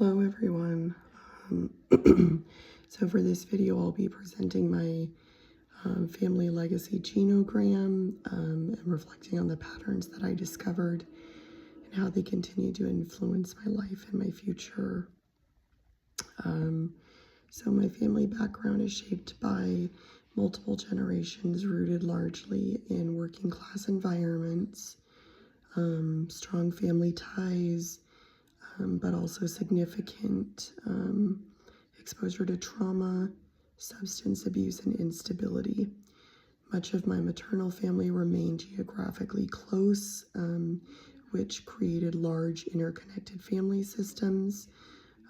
Hello everyone. So for this video I'll be presenting my family legacy genogram and reflecting on the patterns that I discovered and how they continue to influence my life and my future. So my family background is shaped by multiple generations rooted largely in working class environments, strong family ties, but also significant exposure to trauma, substance abuse, and instability. Much of my maternal family remained geographically close, which created large interconnected family systems,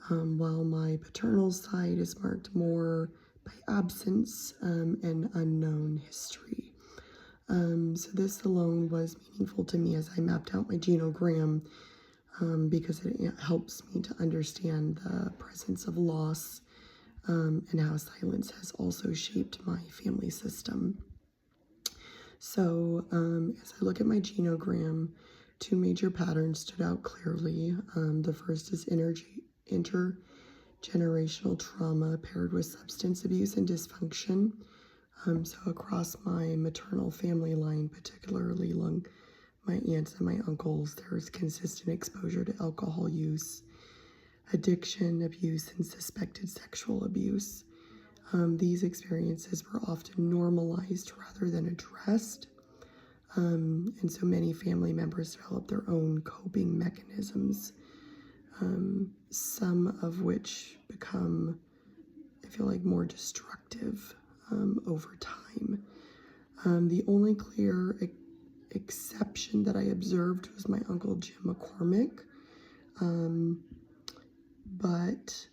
while my paternal side is marked more by absence and unknown history. So this alone was meaningful to me as I mapped out my genogram, because it helps me to understand the presence of loss and how silence has also shaped my family system. So as I look at my genogram, two major patterns stood out clearly. The first is intergenerational trauma paired with substance abuse and dysfunction. So across my maternal family line, particularly along my aunts and my uncles, there's consistent exposure to alcohol use, addiction, abuse, and suspected sexual abuse. These experiences were often normalized rather than addressed. And so many family members develop their own coping mechanisms, some of which become, I feel like, more destructive over time. The only clear exception that I observed was my uncle Jim McCormick, but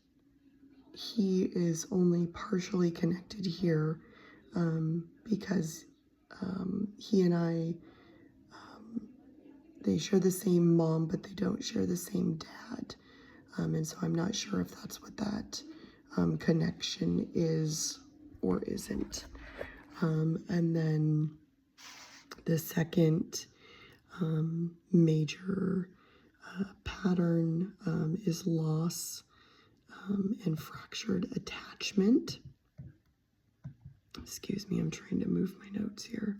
he is only partially connected here because he and I, they share the same mom, but they don't share the same dad, and so I'm not sure if that's what that connection is or isn't. And then the second major pattern is loss and fractured attachment. Excuse me, I'm trying to move my notes here.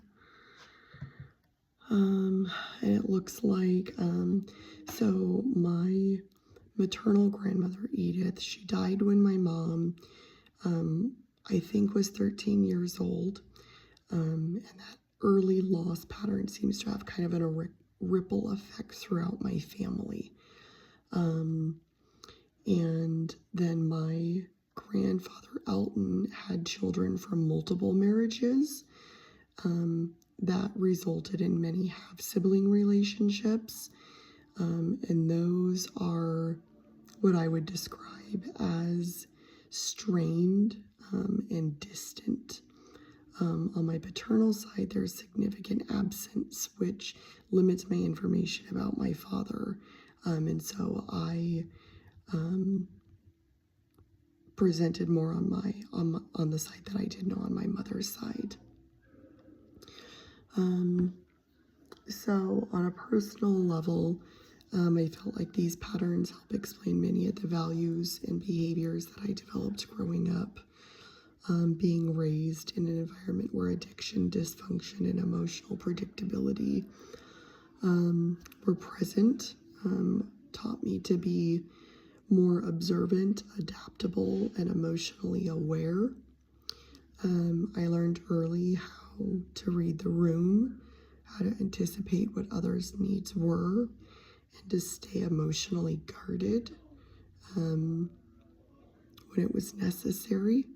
And it looks like, so my maternal grandmother, Edith, she died when my mom, I think, was 13 years old. And that early loss pattern seems to have kind of a ripple effect throughout my family. And then my grandfather, Elton, had children from multiple marriages that resulted in many half-sibling relationships. And those are what I would describe as strained and distant. On my paternal side, there's significant absence, which limits my information about my father. And so I presented more on the side that I did know on my mother's side. So on a personal level, I felt like these patterns help explain many of the values and behaviors that I developed growing up. Being raised in an environment where addiction, dysfunction, and emotional predictability were present, taught me to be more observant, adaptable, and emotionally aware. I learned early how to read the room, how to anticipate what others' needs were, and to stay emotionally guarded when it was necessary.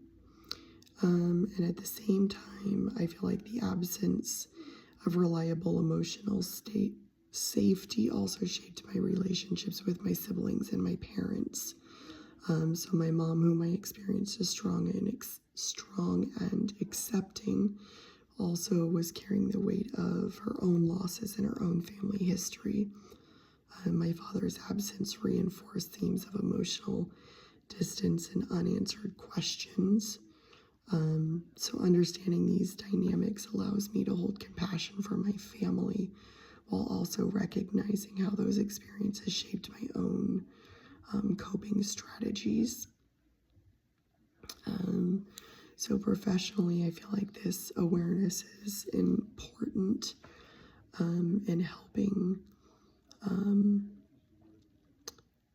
And at the same time, I feel like the absence of reliable emotional safety also shaped my relationships with my siblings and my parents. So my mom, whom I experienced as strong and accepting, also was carrying the weight of her own losses and her own family history. My father's absence reinforced themes of emotional distance and unanswered questions. So understanding these dynamics allows me to hold compassion for my family while also recognizing how those experiences shaped my own coping strategies. strategies. So professionally, I feel like this awareness is important in helping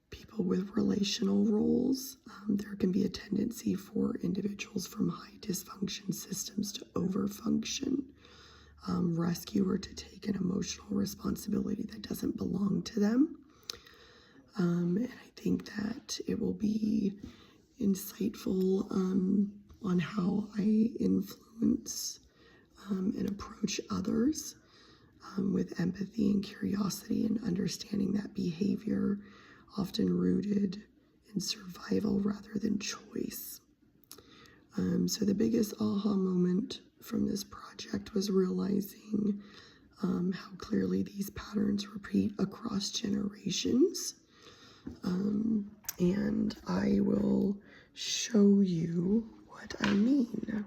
people with relational roles. There can be a tendency for individuals from high dysfunction systems to overfunction, rescue, or to take an emotional responsibility that doesn't belong to them. And I think that it will be insightful on how I influence and approach others with empathy and curiosity, and understanding that behavior often rooted in survival rather than choice. So the biggest aha moment from this project was realizing how clearly these patterns repeat across generations. And I will show you what I mean.